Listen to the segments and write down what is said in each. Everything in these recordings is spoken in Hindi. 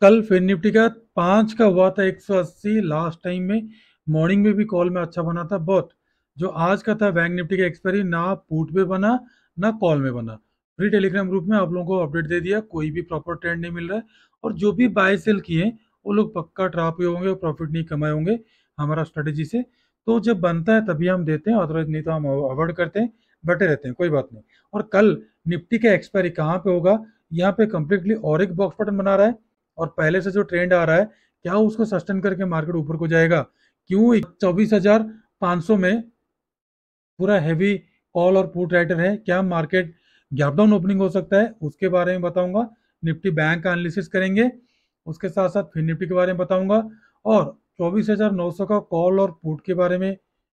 कल फिर निफ्टी का 5 का हुआ था 180 लास्ट टाइम में। मॉर्निंग में भी कॉल में अच्छा बना था बहुत। जो आज का था बैंक निफ्टी का एक्सपायरी ना पुट पे बना ना कॉल में बना। फ्री टेलीग्राम ग्रुप में आप लोगों को अपडेट दे दिया, कोई भी प्रॉपर ट्रेंड नहीं मिल रहा है। और जो भी बाय सेल किए वो लोग पक्का ट्रैप हुए होंगे और प्रॉफिट नहीं कमाए होंगे हमारा स्ट्रेटेजी से। तो जब बनता है तभी हम देते हैं, अदरवाइज नहीं तो हम अवॉइड करते हैं, बटे रहते हैं, कोई बात नहीं। और कल निफ्टी का एक्सपायरी कहाँ पे होगा? यहाँ पे कंप्लीटली और एक बॉक्स पैटर्न बना रहा है। और पहले से जो ट्रेंड आ रहा है, क्या उसको सस्टेन करके मार्केट ऊपर को जाएगा? क्यों 24,500 में पूरा हैवी कॉल और पुट राइटर है, क्या मार्केट गैप डाउन ओपनिंग हो सकता है? उसके बारे में बताऊंगा। निफ्टी बैंक का एनालिसिस करेंगे, उसके साथ साथ फिर निफ्टी के बारे में बताऊंगा। और 24,900 का कॉल और पुट के बारे में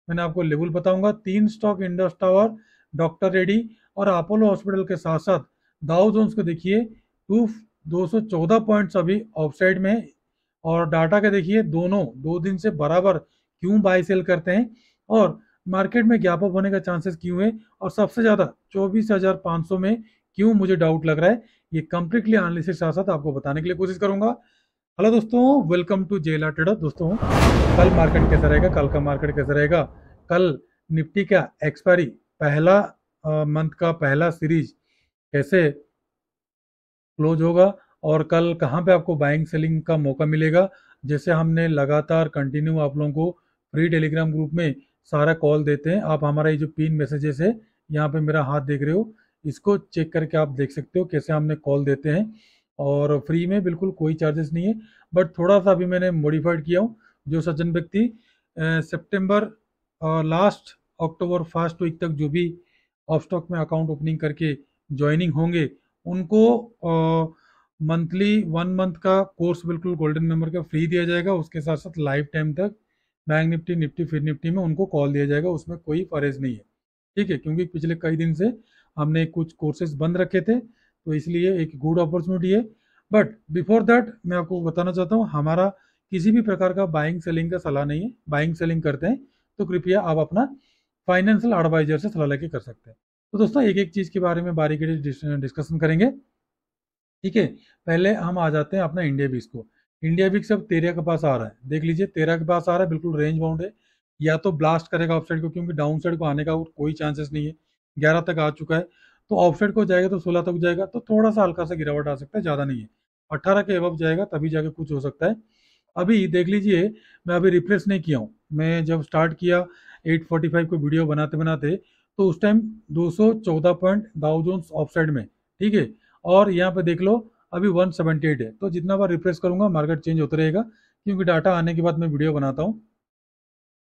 मैंने आपको लेवल बताऊंगा। तीन stock, Indus tower, doctor Reddy और अपोलो हॉस्पिटल के साथ साथ दाउ जोन्स को देखिए, टू 214 पॉइंट्स अभी ऑफसाइड में है। और डाटा के देखिए, दोनों 2 दिन से बराबर क्यों बाय सेल करते हैं और मार्केट में गैप अप होने का चांसेस क्यों है, और सबसे ज्यादा 24,500 में क्यों मुझे डाउट लग रहा है, ये कंप्लीटली एनालिसिस के साथ साथ आपको बताने के लिए कोशिश करूंगा। हेलो दोस्तों, वेलकम टू जेला ट्रेडर। दोस्तों, कल मार्केट कैसा रहेगा, कल का मार्केट कैसा रहेगा? कल निफ्टी का एक्सपायरी, पहला मंथ का पहला सीरीज कैसे क्लोज होगा, और कल कहाँ पे आपको बाइंग सेलिंग का मौका मिलेगा? जैसे हमने लगातार कंटिन्यू आप लोगों को फ्री टेलीग्राम ग्रुप में सारा कॉल देते हैं। आप हमारा ये जो पिन मैसेजेस है, यहाँ पे मेरा हाथ देख रहे हो, इसको चेक करके आप देख सकते हो कैसे हमने कॉल देते हैं। और फ्री में, बिल्कुल कोई चार्जेस नहीं है। बट थोड़ा सा अभी मैंने मॉडिफाइड किया हूँ। जो सज्जन व्यक्ति सितंबर लास्ट अक्टूबर फर्स्ट वीक तक जो भी ऑफ स्टॉक में अकाउंट ओपनिंग करके ज्वाइनिंग होंगे, उनको मंथली 1 मंथ का कोर्स बिल्कुल गोल्डन मेंबर का फ्री दिया जाएगा। उसके साथ साथ लाइफ टाइम तक बैंक निफ्टी, निफ्टी फिर निफ्टी में उनको कॉल दिया जाएगा, उसमें कोई फर्ज नहीं है। ठीक है, क्योंकि पिछले कई दिन से हमने कुछ कोर्सेज बंद रखे थे, तो इसलिए एक गुड अपॉर्चुनिटी है। बट बिफोर दैट मैं आपको बताना चाहता हूँ, हमारा किसी भी प्रकार का बाइंग सेलिंग का सलाह नहीं है। बाइंग सेलिंग करते हैं तो कृपया आप अपना फाइनेंशियल एडवाइजर से सलाह लेके कर सकते हैं। तो दोस्तों, एक एक चीज के बारे में बारीकी डिस्कशन करेंगे। ठीक है, पहले हम आ जाते हैं अपना इंडिया बिक्स को। इंडिया बिक्स अब 13 के पास आ रहा है, देख लीजिए 13 के पास आ रहा है, बिल्कुल रेंज बाउंड है। या तो ब्लास्ट करेगा अपसाइड को, क्योंकि डाउन साइड को आने का कोई चांसेस नहीं है। 11 तक आ चुका है, तो ऑफसाइड को जाएगा तो 16 तक जाएगा, तो थोड़ा सा हल्का सा गिरावट आ सकता है, ज़्यादा नहीं है। 18 के एबव जाएगा तभी जाके कुछ हो सकता है। अभी देख लीजिए, मैं अभी रिफ्रेश नहीं किया हूँ। मैं जब स्टार्ट किया 8:45 को वीडियो बनाते बनाते, तो उस time 214 point Dow Jones offside में। ठीक है, और यहाँ पे देख लो अभी 178 है। तो जितना बार रिफ्रेश करूंगा मार्केट चेंज होता रहेगा, क्योंकि डाटा आने के बाद मैं वीडियो बनाता हूँ।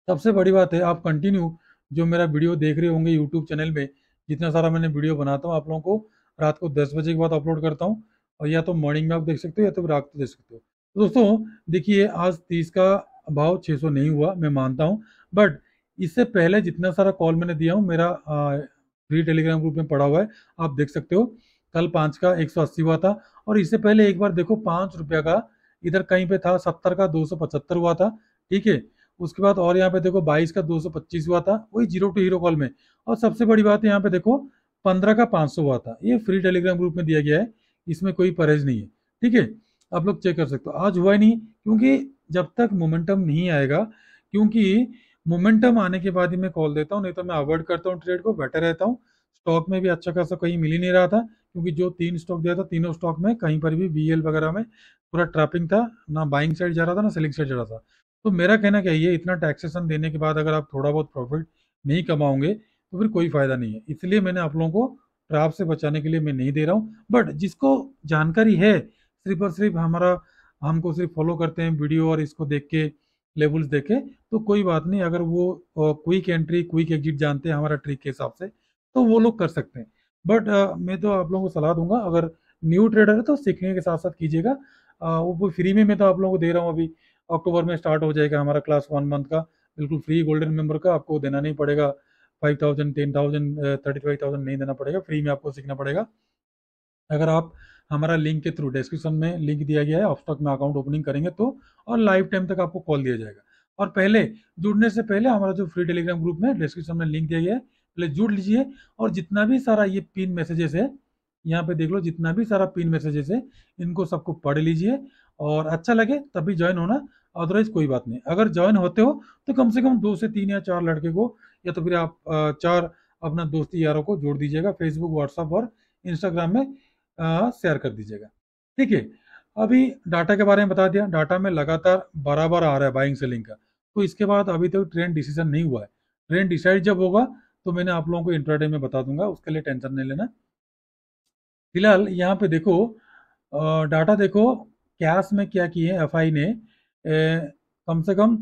सबसे बड़ी बात है, आप कंटिन्यू जो मेरा वीडियो देख रहे होंगे यूट्यूब चैनल में, जितना सारा मैंने वीडियो बनाता हूँ आप लोगों को रात को 10 बजे के बाद अपलोड करता हूँ। और या तो मॉर्निंग में आप देख सकते हो, या तो रात को देख सकते हो। तो दोस्तों देखिए, आज 30 का भाव 600 नहीं हुआ, मैं मानता हूँ। बट इससे पहले जितना सारा कॉल मैंने दिया हूँ, मेरा फ्री टेलीग्राम ग्रुप में पड़ा हुआ है, आप देख सकते हो। कल 5 का 180 हुआ था, और इससे पहले एक बार देखो 5 रुपया का इधर कहीं पे था, 70 का 275 हुआ था। ठीक है, उसके बाद और यहाँ पे देखो 22 का 225 हुआ था, वही जीरो टू हीरो कॉल में। और सबसे बड़ी बात है, यहाँ पे देखो 15 का 500 हुआ था, ये फ्री टेलीग्राम ग्रुप में दिया गया है, इसमें कोई परहेज नहीं है। ठीक है, आप लोग चेक कर सकते हो। आज हुआ ही नहीं, क्योंकि जब तक मोमेंटम नहीं आएगा, क्योंकि मोमेंटम आने के बाद ही मैं कॉल देता हूँ, नहीं तो मैं अवॉइड करता हूँ ट्रेड को, बेटर रहता हूँ। स्टॉक में भी अच्छा खासा कहीं मिल ही नहीं रहा था, क्योंकि जो 3 स्टॉक दिया था, तीनों स्टॉक में कहीं पर भी वीएल वगैरह में पूरा ट्रैपिंग था, ना बाइंग साइड जा रहा था ना सेलिंग साइड जा रहा था। तो मेरा कहना क्या है, ये इतना टैक्सेशन देने के बाद अगर आप थोड़ा बहुत प्रॉफिट नहीं कमाओगे तो फिर कोई फायदा नहीं है। इसलिए मैंने आप लोगों को ट्रैप से बचाने के लिए मैं नहीं दे रहा हूँ। बट जिसको जानकारी है, सिर्फ और सिर्फ हमारा, हमको सिर्फ फॉलो करते हैं वीडियो और इसको देख के, लेवल्स देखे, तो कोई बात नहीं। अगर वो क्विक एंट्री क्विक एग्जिट जानते हैं हमारा ट्रिक के हिसाब से, तो वो लोग कर सकते हैं। बट मैं तो आप लोगों को सलाह दूंगा, अगर न्यू ट्रेडर है तो सीखने के साथ साथ कीजिएगा। वो फ्री में मैं तो आप लोगों को दे रहा हूँ। अभी अक्टूबर में स्टार्ट हो जाएगा हमारा क्लास 1 मंथ का, बिल्कुल फ्री गोल्डन मेंबर का, आपको देना नहीं पड़ेगा 5,000, 10,000, 35,000 नहीं देना पड़ेगा, फ्री में आपको सीखना पड़ेगा। अगर आप हमारा लिंक के थ्रू, डिस्क्रिप्शन में लिंक दिया गया है, ऑफस्टॉक में अकाउंट ओपनिंग करेंगे तो, और लाइफ टाइम तक आपको कॉल दिया जाएगा। और पहले जुड़ने से पहले हमारा जो फ्री टेलीग्राम ग्रुप में डिस्क्रिप्शन में लिंक दिया गया है, पहले जुड़ लीजिए। और जितना भी सारा ये पिन मैसेजेस है, यहाँ पे देख लो जितना भी सारा पिन मैसेजेस है इनको सबको पढ़ लीजिए, और अच्छा लगे तभी ज्वाइन होना, अदरवाइज कोई बात नहीं। अगर ज्वाइन होते हो तो कम से कम 2 से 3 या 4 लड़के को, या तो फिर आप 4 अपना दोस्ती यारों को जोड़ दीजिएगा, फेसबुक, व्हाट्सएप और इंस्टाग्राम में शेयर कर दीजिएगा। ठीक है, अभी डाटा के बारे में बता दिया। डाटा में लगातार बराबर आ रहा है बाइंग सेलिंग का, तो इसके बाद अभी तक ट्रेंड डिसीजन नहीं हुआ है। ट्रेंड डिसाइड जब होगा तो मैंने आप लोगों को इंट्राडे में बता दूंगा, उसके लिए टेंशन नहीं लेना। फिलहाल यहाँ पे देखो, डाटा देखो, कैश में क्या किए एफआई ने, कम से कम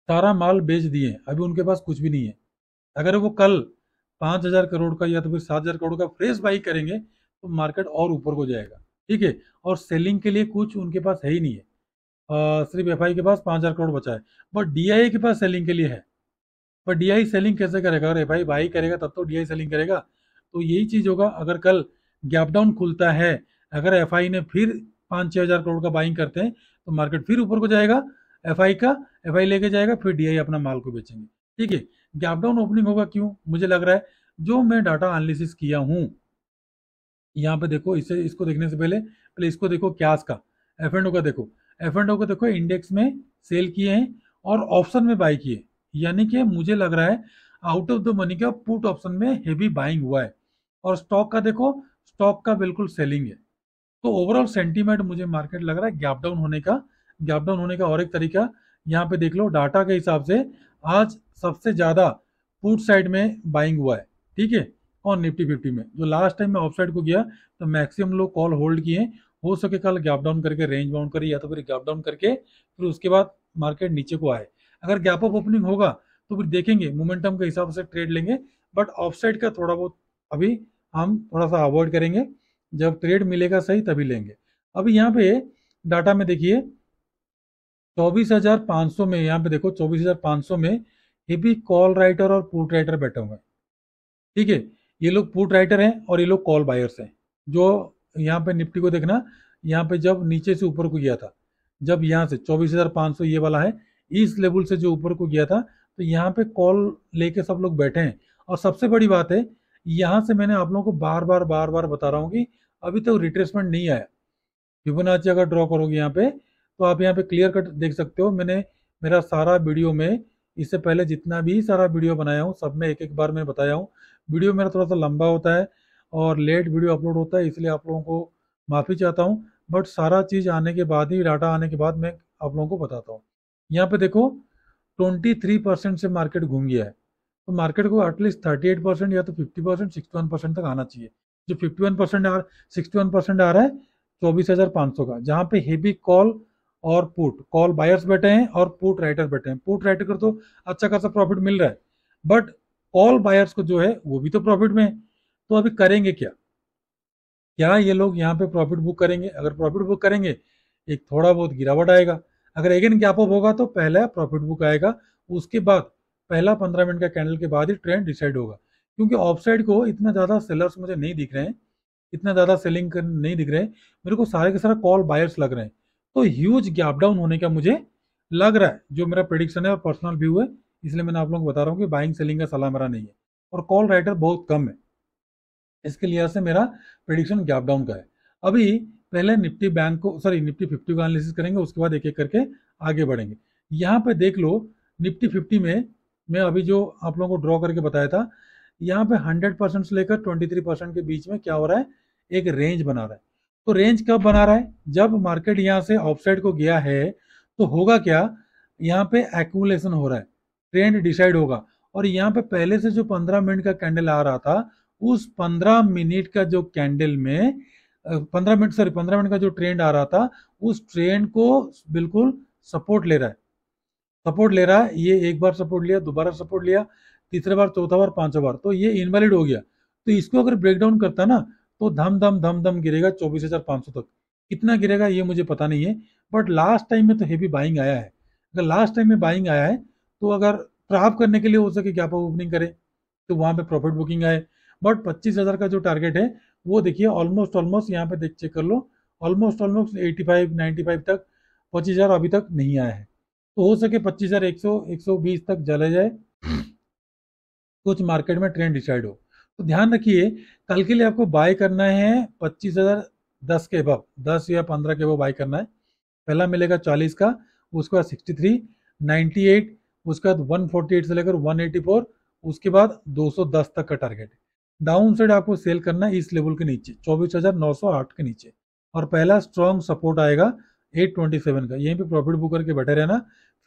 सारा माल बेच दिए, अभी उनके पास कुछ भी नहीं है। अगर वो कल 5,000 करोड़ का या तो फिर 7,000 करोड़ का फ्रेश बाई करेंगे तो मार्केट और ऊपर को जाएगा। ठीक है, और सेलिंग के लिए कुछ उनके पास है ही नहीं है। सिर्फ एफआई के पास 5,000 करोड़ बचा है, बट डीआई के पास सेलिंग के लिए है। पर डीआई सेलिंग कैसे करेगा? अगर एफआई बाई करेगा तब तो डीआई सेलिंग करेगा। तो यही चीज होगा, अगर कल गैप डाउन खुलता है, अगर एफआई ने फिर 5-6 हज़ार करोड़ का बाइंग करते हैं तो मार्केट फिर ऊपर को जाएगा, एफआई का एफआई लेके जाएगा, फिर डीआई अपना माल को बेचेंगे। ठीक है, गैप डाउन ओपनिंग होगा क्यों? मुझे लग रहा है, जो मैं डाटा एनालिसिस किया हूँ, यहाँ पे देखो, इसे इसको देखने से पहले पहले इसको देखो, क्यास का एफ एंड ओ का देखो। एफ एंड ओ को देखो, इंडेक्स में सेल किए हैं और ऑप्शन में बाई किए, यानी कि मुझे लग रहा है आउट ऑफ द मनी का पुट ऑप्शन में हेवी बाइंग हुआ है। और स्टॉक का देखो, स्टॉक का बिल्कुल सेलिंग है। तो ओवरऑल सेंटीमेंट मुझे मार्केट लग रहा है गैप डाउन होने का। गैप डाउन होने का और एक तरीका यहाँ पे देख लो, डाटा के हिसाब से आज सबसे ज्यादा पुट साइड में बाइंग हुआ है। ठीक है, और निफ्टी 50 में जो लास्ट टाइम में ऑफ साइड को गया तो मैक्सिमम लोग कॉल होल्ड किए, हो सके कल गैप डाउन करके रेंज बाउंड करे, या तो फिर गैप डाउन करके फिर उसके बाद मार्केट नीचे को आए। अगर गैप अप ओपनिंग होगा तो फिर देखेंगे, मोमेंटम के हिसाब से ट्रेड लेंगे, बट ऑफ साइड का थोड़ा बहुत अभी हम थोड़ा सा अवॉइड करेंगे, जब ट्रेड मिलेगा सही तभी लेंगे। अभी यहाँ पे डाटा में देखिए, 24,500 में, यहाँ पे देखो 24,500 में हेवी कॉल राइटर और पुट राइटर बैठे हुए हैं। ठीक है, ये लोग पुट राइटर हैं और ये लोग कॉल बायर्स हैं। जो यहाँ पे निफ्टी को देखना, यहाँ पे जब नीचे से ऊपर को गया था, जब यहाँ से 24,500 ये वाला है, इस लेवल से जो ऊपर को गया था, तो यहाँ पे कॉल लेके सब लोग बैठे हैं। और सबसे बड़ी बात है, यहाँ से मैंने आप लोगों को बार बार बता रहा हूँ कि अभी तक रिट्रेसमेंट नहीं आया। फिबोनाची अगर ड्रॉ करोगे यहाँ पे, तो आप यहाँ पे क्लियर कट देख सकते हो। मैंने मेरा सारा वीडियो में, इससे पहले जितना भी सारा वीडियो बनाया हूँ सब में एक एक बार मैं बताया हूँ। वीडियो मेरा थोड़ा सा लंबा होता है और लेट वीडियो अपलोड होता है, इसलिए आप लोगों को माफ़ी चाहता हूँ। बट सारा चीज़ आने के बाद ही, डाटा आने के बाद मैं आप लोगों को बताता हूँ। यहाँ पे देखो, 23% से मार्केट घूम गया है, तो मार्केट को एटलीस्ट 38% या तो 50%, 61% तक आना चाहिए। जो 51% 61% आ रहा है 24,500 का, जहाँ पे हेवी कॉल और पुट, कॉल बायर्स बैठे हैं और पुट राइटर बैठे हैं। पुट राइटर को तो अच्छा खासा प्रॉफिट मिल रहा है, बट कॉल बायर्स को जो है वो भी तो प्रॉफिट में है। तो अभी करेंगे क्या? क्या ये लोग यहाँ पे प्रॉफिट बुक करेंगे? अगर प्रॉफिट बुक करेंगे, एक थोड़ा बहुत गिरावट आएगा। अगर अगेन गैप अप होगा तो पहला प्रॉफिट बुक आएगा, उसके बाद पहला 15 मिनट का कैंडल के बाद ही ट्रेंड डिसाइड होगा। क्योंकि ऑफ साइड को इतना ज़्यादा सेलर्स मुझे नहीं दिख रहे हैं, इतना ज़्यादा सेलिंग नहीं दिख रहे हैं मेरे को, सारे के सारे कॉल बायर्स लग रहे हैं। तो ह्यूज गैप डाउन होने का मुझे लग रहा है, जो मेरा प्रेडिक्शन है और पर्सनल व्यू है, इसलिए मैंने आप लोगों को बता रहा हूँ कि बाइंग सेलिंग का सलाह मेरा नहीं है, और कॉल राइटर बहुत कम है, इसके लिहाज से मेरा प्रेडिक्शन गैप डाउन का है। अभी पहले निफ्टी बैंक को, सॉरी निफ्टी 50 का एनालिसिस करेंगे, उसके बाद एक एक करके आगे बढ़ेंगे। यहाँ पे देख लो, निफ्टी 50 में मैं अभी जो आप लोगों को ड्रॉ करके बताया था, यहाँ पे 100% से लेकर 23% के बीच में क्या हो रहा है, एक रेंज बना रहा है। तो रेंज कब बना रहा है? जब मार्केट यहाँ से ऑफसाइड को गया है तो होगा क्या, यहाँ पे एक्यूमुलेशन हो रहा है, ट्रेंड डिसाइड होगा। और यहाँ पे पहले से जो 15 मिनट का कैंडल आ रहा था, उस 15 मिनट का जो कैंडल में 15 मिनट का जो ट्रेंड आ रहा था, उस ट्रेंड को बिल्कुल सपोर्ट ले रहा है, सपोर्ट ले रहा है। ये एक बार सपोर्ट लिया, दोबारा सपोर्ट लिया, तीसरे बार, चौथा बार, पांचवा बार, तो ये इनवैलिड हो गया। तो इसको अगर ब्रेक डाउन करता ना, तो धम धम धम धम गिरेगा 24,500 तक। कितना गिरेगा ये मुझे पता नहीं है, बट लास्ट टाइम में तो हेवी बाइंग आया है। अगर लास्ट टाइम में बाइंग आया है, तो अगर ट्रैप करने के लिए हो सके गैप अप ओपनिंग करे तो वहां पे प्रॉफिट बुकिंग आए। बट 25,000 का जो टारगेट है वो देखिए, ऑलमोस्ट ऑलमोस्ट यहाँ पे देख चेक कर लो, ऑलमोस्ट ऑलमोस्ट 85-95 तक, 25,000 अभी तक नहीं आया है। तो हो सके 25,100 120 तक चले जाए, कुछ मार्केट में ट्रेंड डिसाइड हो। तो ध्यान रखिए, कल के लिए आपको बाय करना है 25,010 के अबव, 10 या 15 के अबव बाय करना है। पहला मिलेगा 40 का, उसके बाद 63, 98, उसके बाद 148 से लेकर 184, उसके बाद 210 तक का टारगेट। डाउन साइड आपको सेल करना है इस लेवल के नीचे 24,908 के नीचे, और पहला स्ट्रॉन्ग सपोर्ट आएगा 827 का, यहीं पे प्रॉफिट बुक करके बैठे रहना।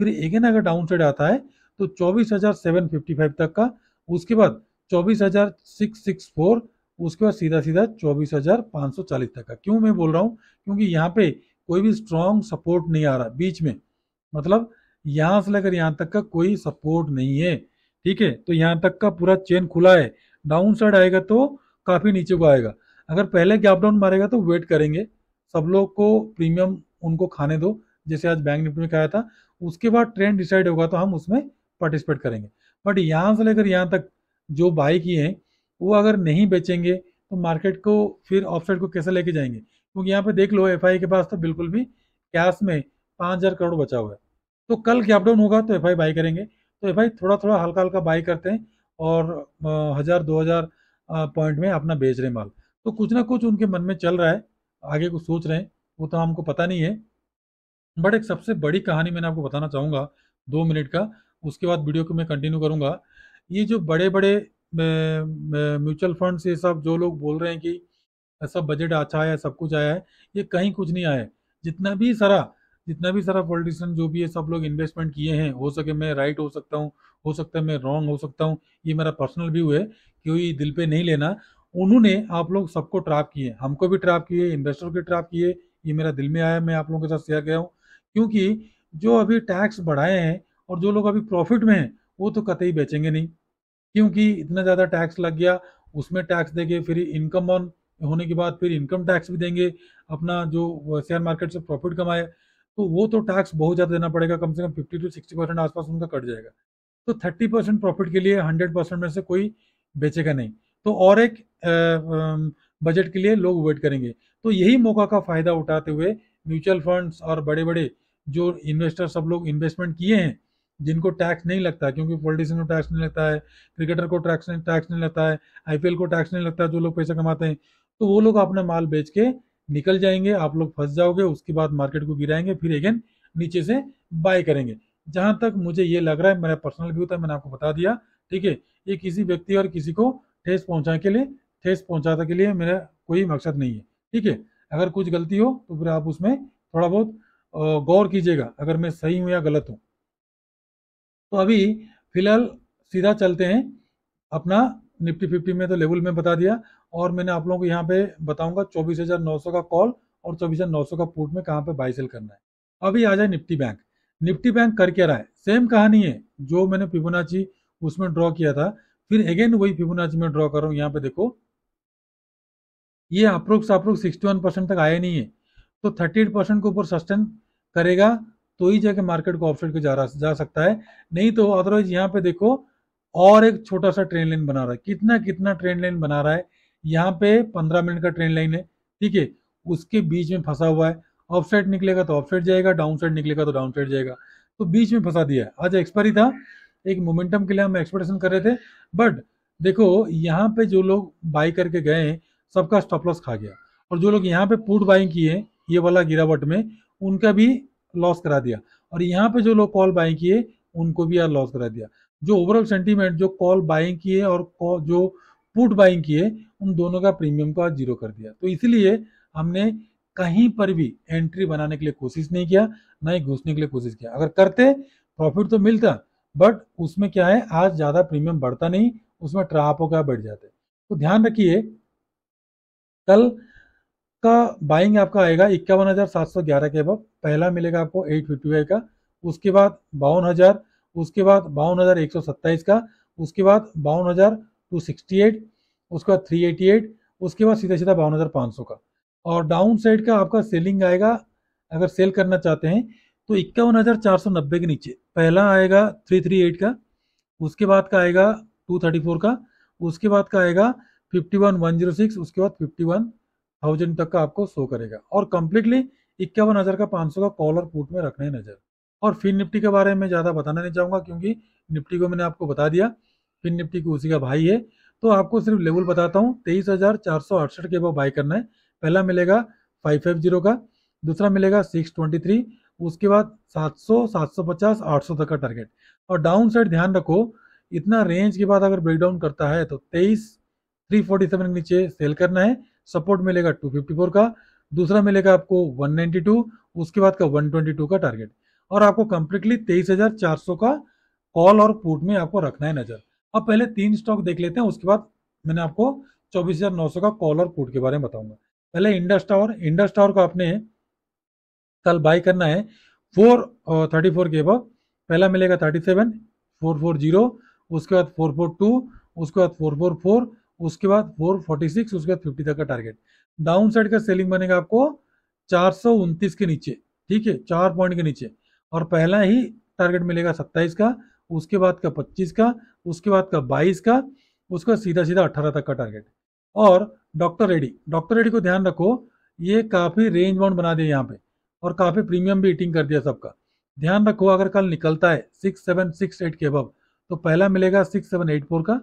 फिर अगेन अगर डाउन साइड आता है तो 24,755 तक का, उसके बाद 24,664, उसके बाद सीधा सीधा 24,540 तक का। क्यों मैं बोल रहा हूँ, क्योंकि यहाँ पे कोई भी स्ट्रॉन्ग सपोर्ट नहीं आ रहा बीच में, मतलब यहां से लेकर यहां तक का कोई सपोर्ट नहीं है। ठीक है, तो यहां तक का पूरा चेन खुला है, डाउन साइड आएगा तो काफी नीचे को आएगा। अगर पहले गैप डाउन मारेगा तो वेट करेंगे, सब लोग को प्रीमियम उनको खाने दो, जैसे आज बैंक निफ्टी में खाया था। उसके बाद ट्रेंड डिसाइड होगा तो हम उसमें पार्टिसिपेट करेंगे। बट यहां से लेकर यहां तक जो बाई किए हैं वो अगर नहीं बेचेंगे तो मार्केट को फिर ऑफसाइड को कैसे लेके जाएंगे, क्योंकि यहाँ पे देख लो एफआई के पास तो बिल्कुल भी कैश में 5,000 करोड़ बचा हुआ है। तो कल गैप डाउन होगा तो एफआई बाई करेंगे, तो एफआई थोड़ा थोड़ा हल्का हल्का बाई करते हैं, और 1,000 2,000 पॉइंट में अपना बेच रहे माल। तो कुछ ना कुछ उनके मन में चल रहा है, आगे कुछ सोच रहे हैं, वो तो हमको पता नहीं है। बट एक सबसे बड़ी कहानी मैंने आपको बताना चाहूंगा 2 मिनट का, उसके बाद वीडियो को मैं कंटिन्यू करूंगा। ये जो बड़े बड़े म्यूचुअल फंड्स ये सब जो लोग बोल रहे हैं कि सब बजट अच्छा है, सब कुछ आया है, ये कहीं कुछ नहीं आया है। जितना भी सारा जितना भी सारा पॉलिटिशियन जो भी है सब लोग इन्वेस्टमेंट किए हैं, हो सके मैं राइट हो सकता हूँ, हो सकता है मैं रॉन्ग हो सकता हूँ, ये मेरा पर्सनल व्यू है, कोई दिल पे नहीं लेना। उन्होंने आप लोग सबको ट्रैप किए, हमको भी ट्रैप किए, इन्वेस्टर को ट्रैप किए, ये मेरा दिल में आया, मैं आप लोगों के साथ शेयर किया हूँ। क्योंकि जो अभी टैक्स बढ़ाए हैं और जो लोग अभी प्रॉफिट में हैं वो तो कतई बेचेंगे नहीं, क्योंकि इतना ज़्यादा टैक्स लग गया, उसमें टैक्स देंगे, फिर इनकम ऑन होने के बाद फिर इनकम टैक्स भी देंगे, अपना जो शेयर मार्केट से प्रॉफिट कमाए तो वो तो टैक्स बहुत ज़्यादा देना पड़ेगा, कम से कम 50 to 60% आसपास उनका कट जाएगा। तो 30% प्रॉफिट के लिए 100% में से कोई बेचेगा नहीं, तो और एक बजट के लिए लोग वेट करेंगे। तो यही मौका का फायदा उठाते हुए म्यूचुअल फंड्स और बड़े बड़े जो इन्वेस्टर सब लोग इन्वेस्टमेंट किए हैं, जिनको टैक्स नहीं लगता, क्योंकि पॉलिटिशियन को टैक्स नहीं लगता है, क्रिकेटर को टैक्स नहीं लगता है, आईपीएल को टैक्स नहीं लगता है, जो लोग पैसा कमाते हैं, तो वो लोग अपना माल बेच के निकल जाएंगे, आप लोग फंस जाओगे, उसके बाद मार्केट को गिराएंगे, फिर अगेन नीचे से बाय करेंगे। जहां तक मुझे ये लग रहा है, मेरा पर्सनल व्यू था, मैंने आपको बता दिया। ठीक है, ये किसी व्यक्ति और किसी को ठेस पहुंचाने के लिए मेरा कोई मकसद नहीं है। ठीक है, अगर कुछ गलती हो तो फिर आप उसमें थोड़ा बहुत गौर कीजिएगा, अगर मैं सही हूँ या गलत हूँ। तो अभी फिलहाल सीधा चलते हैं अपना निफ्टी फिफ्टी में, तो लेवल में बता दिया, और मैंने आप लोगों को यहाँ पे बताऊंगा 24,900 का कॉल और 24,900 का पुट में कहाँ पे बाई सेल करना है। अभी आ जाए निफ्टी बैंक। निफ्टी बैंक कर क्या रहा है, सेम कहानी है जो मैंने फिबोनाची उसमें ड्रॉ किया था, फिर अगेन वही फिबोनाची में ड्रॉ कर रहा हूँ। यहाँ पे देखो, ये अप्रोक्स 61% तक आया नहीं है, तो 38% के ऊपर सस्टेन करेगा तो ही जाके मार्केट को ऑफसेट को जा सकता है, नहीं तो अदरवाइज यहाँ पे देखो और एक छोटा सा ट्रेंड लाइन बना रहा है, कितना कितना ट्रेंड लाइन बना रहा है। यहाँ पे 15 मिनट का ट्रेंड लाइन है, ठीक है, उसके बीच में फंसा हुआ है, ऑफ साइड निकलेगा तो ऑफ साइड जाएगा, डाउन साइड निकलेगा तो डाउन साइड जाएगा, तो बीच में फंसा दिया है। आज एक्सपायरी था, एक मोमेंटम के लिए हम एक्सपेक्टेशन कर रहे थे, बट देखो यहाँ पे जो लोग बाई करके गए हैं सबका स्टॉप लॉस खा गया, और जो लोग यहाँ पे पुट बाइंग किए ये वाला गिरावट में उनका भी लॉस करा दिया, और यहाँ पे जो लोग कॉल बाइंग किए उनको भी यार लॉस करा दिया। जो ओवरऑल सेंटीमेंट जो कॉल बाइंग किए और जो पुट बाइंग किए उन दोनों का प्रीमियम को आज जीरो कर दिया। तो इसलिए हमने कहीं पर भी एंट्री बनाने के लिए कोशिश नहीं किया, ना ही घुसने के लिए कोशिश किया। अगर करते प्रॉफिट तो मिलता, बट उसमें क्या है आज ज्यादा प्रीमियम बढ़ता नहीं, उसमें ट्रैप होकर बैठ जाते। तो ध्यान रखिए, कल का बाइंग आपका आएगा 51,711 के अब, पहला मिलेगा आपको 855 का, उसके बाद 52,000, उसके बाद 52,127 का, उसके बाद 52,268, उसके बाद 388, उसके बाद सीधा सीधा 52,500 का। और डाउन साइड का आपका सेलिंग आएगा, अगर सेल करना चाहते हैं तो 51,490 के नीचे पहला आएगा 338 का, उसके बाद का आएगा 234 का, उसके बाद का आएगा 51,106, उसके बाद 51,000 तक का आपको शो करेगा, और कंप्लीटली 51,500 का कॉल और पुट में रखना है नजर। और फिन निफ्टी के बारे में ज़्यादा बताना नहीं चाहूँगा, क्योंकि निफ्टी को मैंने आपको बता दिया, फिन निफ्टी को उसी का भाई है, तो आपको सिर्फ लेवल बताता हूँ, 23,468 के अब बाय करना है। पहला मिलेगा 550 का, दूसरा मिलेगा 623, उसके बाद 700, 750, 800 तक का टारगेट। और डाउन साइड ध्यान रखो, इतना रेंज के बाद अगर ब्रेकडाउन करता है तो 23,347 के नीचे सेल करना है। सपोर्ट मिलेगा 254 का, दूसरा मिलेगा आपको 192, उसके बाद का 122 का टारगेट। और आपको कंप्लीटली 23,400 का कॉल और पुट में आपको रखना है नजर। अब पहले 3 स्टॉक देख लेते हैं, उसके बाद मैंने आपको 24,900 का कॉल और पुट के बारे में बताऊंगा। पहले इंडस टावर। इंडस टावर को आपने कल बाय करना है 434 के अब। पहला मिलेगा 37, 440, उसके बाद 442, उसके बाद 444, उसके बाद 446, उसके बाद 50 तक का टारगेट। डाउन साइड का सेलिंग बनेगा आपको 429 के नीचे, ठीक है, 4 पॉइंट के नीचे। और पहला ही टारगेट मिलेगा 27 का, उसके बाद का 25 का, उसके बाद का 22 का, उसका सीधा सीधा 18 तक का टारगेट। और डॉक्टर रेडी को ध्यान रखो, ये काफी रेंज बाउंड बना दिया यहाँ पे, और काफी प्रीमियम भी ईटिंग कर दिया सबका। ध्यान रखो अगर कल निकलता है 6768 के अब, तो पहला मिलेगा 6784 का,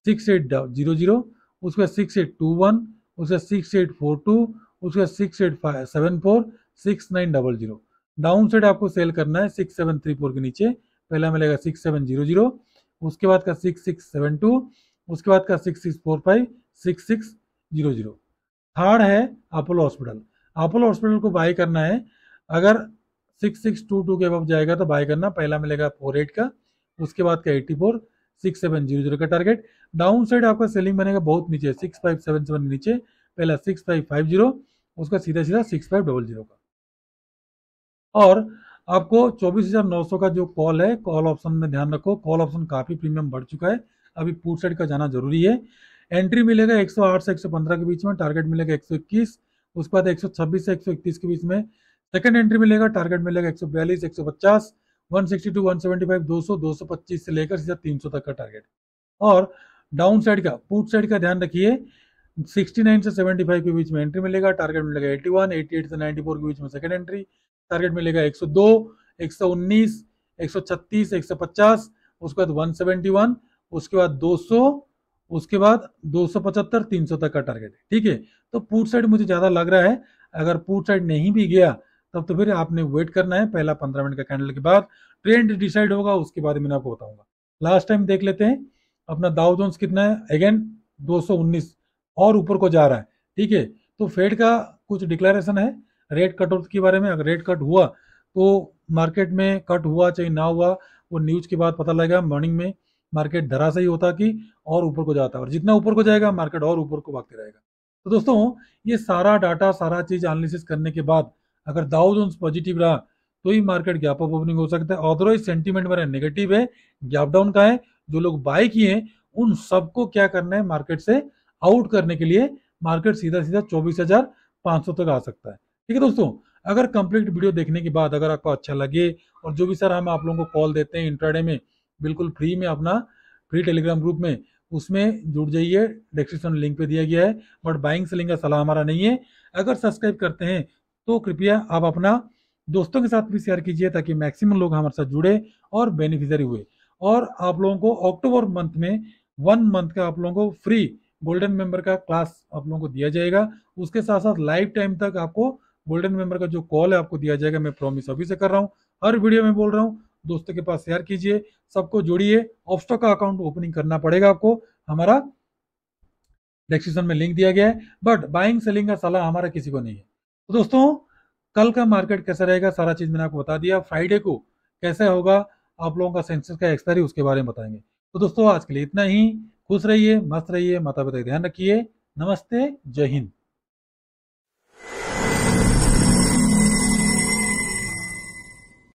6800, उसके बाद 6821, उसके बाद 6842, उसके बाद 6874, 6900। डाउन साइड आपको सेल करना है 6734 के नीचे। पहला मिलेगा 6700, उसके बाद का 6672, उसके बाद का 6645, 6600। थर्ड है अपोलो हॉस्पिटल। अपोलो हॉस्पिटल को बाय करना है, अगर 6622 के अब जाएगा तो बाय करना। पहला मिलेगा 48 का, उसके बाद का 84, 6700 का टारगेट। डाउन साइड आपका सेलिंग बनेगा बहुत नीचे, 6577 के नीचे। पहला 6550, उसका सीधा सीधा 6500 का। और आपको 24,900 का जो कॉल है, कॉल ऑप्शन में ध्यान रखो, कॉल ऑप्शन काफी प्रीमियम बढ़ चुका है, अभी पुट साइड का जाना जरूरी है। एंट्री मिलेगा 108 से 115 के बीच में, टारगेट मिलेगा 121, उसके बाद 126 से 131 के बीच में सेकंड एंट्री मिलेगा, टारगेट मिलेगा 142, 150, 162, 175, 200, 225 से लेकर सीधा 300 तक का टारगेट। और डाउन साइड का, पुट साइड का ध्यान रखिए, 69 से 75 के बीच में एंट्री मिलेगा, टारगेट मिलेगा 81, 88 से 94 के बीच में सेकंड एंट्री, टारगेट मिलेगा 102, 119, 136, 150, उसके बाद 171, उसके बाद 200, उसके बाद 275, 300 तक का टारगेट, ठीक है। तो पुट साइड मुझे ज्यादा लग रहा है, अगर पुट साइड नहीं भी गया तब तो फिर आपने वेट करना है, पहला 15 मिनट का कैंडल के बाद ट्रेंड डिसाइड होगा, उसके बाद मैंने आपको बताऊंगा। लास्ट टाइम देख लेते हैं अपना डाउ जोन्स कितना है, अगेन 219 और ऊपर को जा रहा है, ठीक है। तो फेड का कुछ डिक्लेरेशन है रेट कट ऑफ के बारे में, अगर रेट कट हुआ तो मार्केट में कट हुआ चाहे ना हुआ वो न्यूज के बाद पता लगेगा। मॉर्निंग में मार्केट धराशायी होता कि और ऊपर को जाता है, और जितना ऊपर को जाएगा मार्केट और ऊपर को भागते रहेगा। तो दोस्तों ये सारा डाटा, सारा चीज एनालिसिस करने के बाद अगर डाउ जोन्स पॉजिटिव रहा तो ही मार्केट गैप अप ओपनिंग हो सकता है, अदरवाइज सेंटीमेंट मेरा नेगेटिव है, गैप डाउन का है। जो लोग बाय किए हैं उन सबको क्या करना है, मार्केट से आउट करने के लिए मार्केट सीधा सीधा 24,500 तक आ सकता है, ठीक है दोस्तों। अगर कंप्लीट वीडियो देखने के बाद अगर आपको अच्छा लगे, और जो भी सर हम आप लोगों को कॉल देते हैं इंट्राडे में बिल्कुल फ्री में, अपना फ्री टेलीग्राम ग्रुप में, उसमें जुड़ जाइए, डिस्क्रिप्शन लिंक पे दिया गया है। बट बाइंग सेलिंग का सलाह हमारा नहीं है। अगर सब्सक्राइब करते हैं तो कृपया आप अपना दोस्तों के साथ भी शेयर कीजिए, ताकि मैक्सिमम लोग हमारे साथ जुड़े और बेनिफिशियरी हुए। और आप लोगों को अक्टूबर मंथ में 1 मंथ का आप लोगों को फ्री गोल्डन मेंबर का क्लास आप लोगों को दिया जाएगा। उसके साथ साथ लाइफ टाइम तक आपको गोल्डन मेंबर का जो कॉल है आपको दिया जाएगा। मैं प्रॉमिस अभी से कर रहा हूँ, हर वीडियो में बोल रहा हूँ, दोस्तों के पास शेयर कीजिए, सबको जोड़िए। ऑफस्टॉक का अकाउंट ओपनिंग करना पड़ेगा आपको, हमारा डिस्क्रिप्शन में लिंक दिया गया है। बट बाइंग सेलिंग का सलाह हमारा किसी को नहीं है। तो दोस्तों कल का मार्केट कैसा रहेगा सारा चीज मैंने आपको बता दिया। फ्राइडे को कैसा होगा आप लोगों का सेंसस का एक्सपायरी, उसके बारे में बताएंगे। तो दोस्तों आज के लिए इतना ही। खुश रहिए, मस्त रहिए, माता पिता का ध्यान रखिए। नमस्ते, जय हिंद।